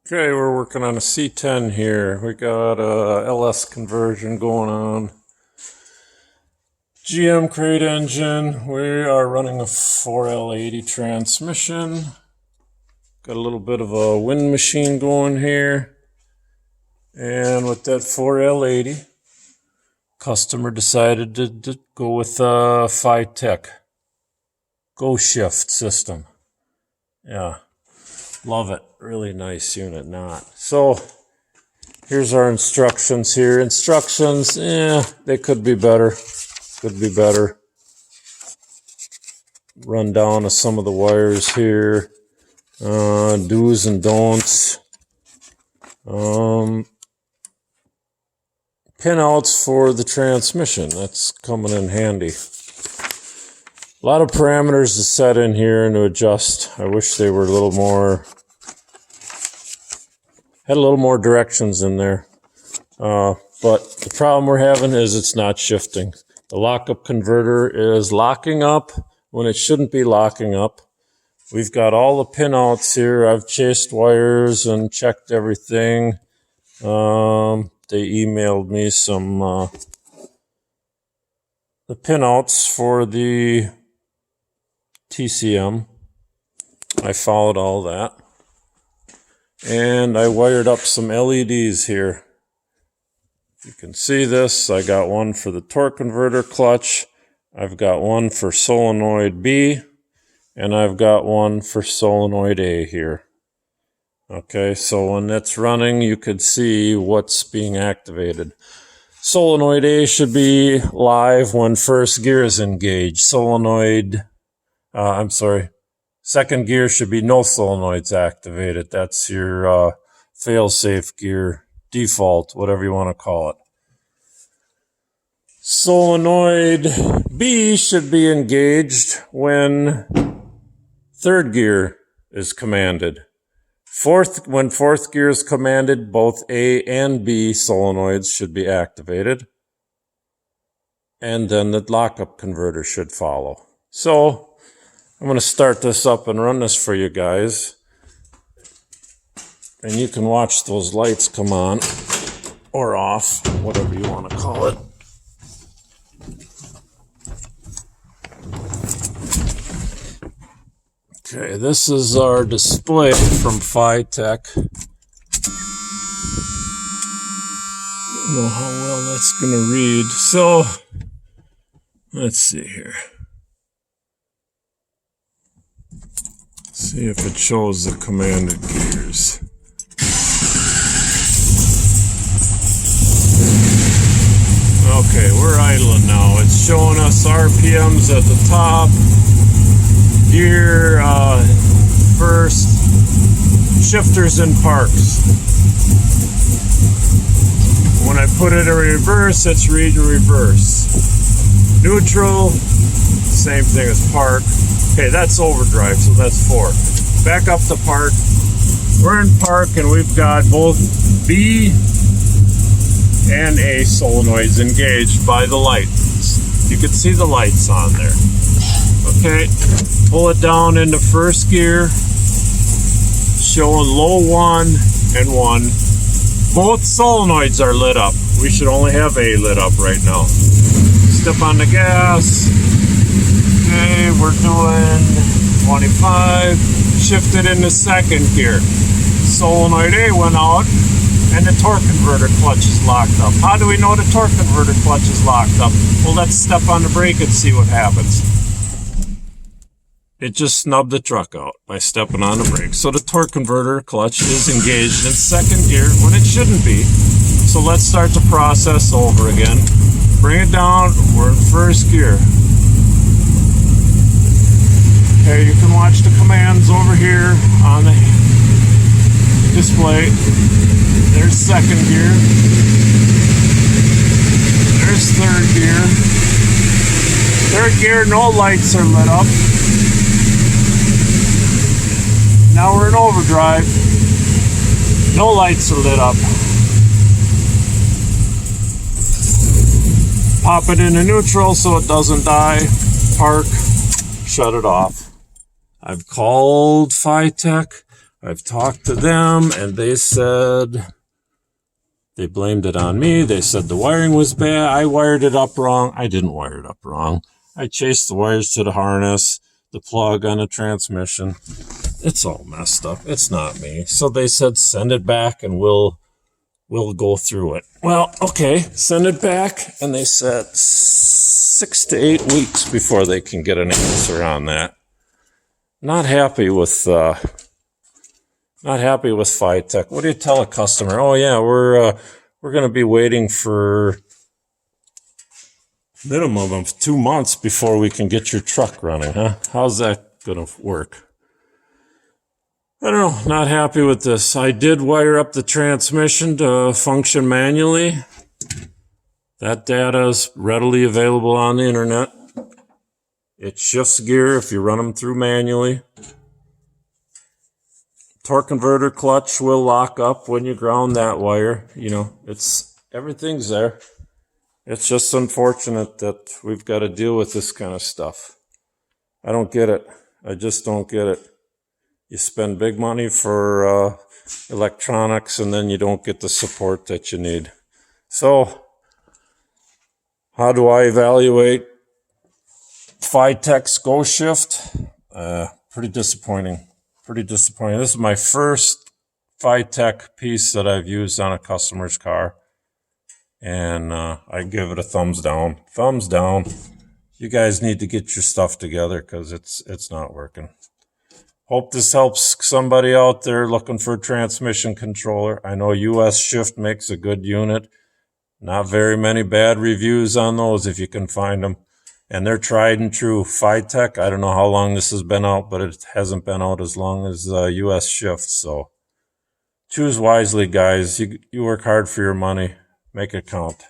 Okay, we're working on a C10 here. We got a LS conversion going on. GM crate engine. We are running a 4L80 transmission. Got a little bit of a wind machine going here. And with that 4L80, customer decided to go with a Fitech Go Shift system. Yeah. Love it. Really nice unit, not. So, here's our instructions here. Instructions, they could be better. Could be better. Run down of some of the wires here. Do's and don'ts. Pinouts for the transmission. That's coming in handy. A lot of parameters to set in here and to adjust. I wish they were a little more... had a little more directions in there. But the problem we're having is it's not shifting. The lockup converter is locking up when it shouldn't be locking up. We've got all the pinouts here. I've chased wires and checked everything. They emailed me some the pinouts for the TCM. I followed all that. And I wired up some LEDs here. You can see this. I got one for the torque converter clutch. I've got one for solenoid B. And I've got one for solenoid A here. Okay, so when that's running, you could see what's being activated. Solenoid A should be live when first gear is engaged. Second gear should be no solenoids activated. That's your fail-safe gear, default, whatever you want to call it. Solenoid B should be engaged when third gear is commanded. When fourth gear is commanded, both A and B solenoids should be activated. And then the lockup converter should follow. So, I'm going to start this up and run this for you guys. And you can watch those lights come on or off, whatever you want to call it. Okay, this is our display from Fitech. I don't know how well that's going to read. So, let's see here. See if it shows the commanded gears. Okay, we're idling now. It's showing us RPMs at the top. Gear first. Shifters in parks. When I put it in reverse, it's read in reverse. Neutral, same thing as park. Okay, that's overdrive, so that's 4. Back up to park. We're in park, and we've got both B and A solenoids engaged by the lights. You can see the lights on there. Okay, pull it down into first gear, showing low 1 and 1. Both solenoids are lit up. We should only have A lit up right now. Step on the gas. Okay, we're doing 25, shifted into second gear. Solenoid A went out, and the torque converter clutch is locked up. How do we know the torque converter clutch is locked up? Well, let's step on the brake and see what happens. It just snubbed the truck out by stepping on the brake. So the torque converter clutch is engaged in second gear when it shouldn't be. So let's start the process over again. Bring it down, we're in first gear. Okay, you can watch the commands over here on the display. There's second gear. There's third gear. Third gear, no lights are lit up. Now we're in overdrive. No lights are lit up. Pop it into neutral so it doesn't die. Park. Shut it off. I've called Fitech. I've talked to them, and they said they blamed it on me. They said the wiring was bad. I wired it up wrong. I didn't wire it up wrong. I chased the wires to the harness, the plug on the transmission. It's all messed up. It's not me. So they said send it back, and we'll go through it. Well, okay, send it back, and they said 6 to 8 weeks before they can get an answer on that. Not happy with Fitech. What do you tell a customer? Oh yeah, we're going to be waiting for minimum of 2 months before we can get your truck running, huh? How's that going to work? I don't know, not happy with this. I did wire up the transmission to function manually. That data is readily available on the internet. It shifts gear if you run them through manually. Torque converter clutch will lock up when you ground that wire. You know, everything's there. It's just unfortunate that we've got to deal with this kind of stuff. I don't get it. I just don't get it. You spend big money for electronics, and then you don't get the support that you need. So, how do I evaluate Fitech's Go Shift? Pretty disappointing. This is my first Fitech piece that I've used on a customer's car, and I give it a thumbs down. Thumbs down. You guys need to get your stuff together because it's not working. Hope this helps somebody out there looking for a transmission controller. I know US Shift makes a good unit. Not very many bad reviews on those if you can find them. And they're tried and true. Fitech, I don't know how long this has been out, but it hasn't been out as long as US Shift. So choose wisely, guys. You work hard for your money. Make it count.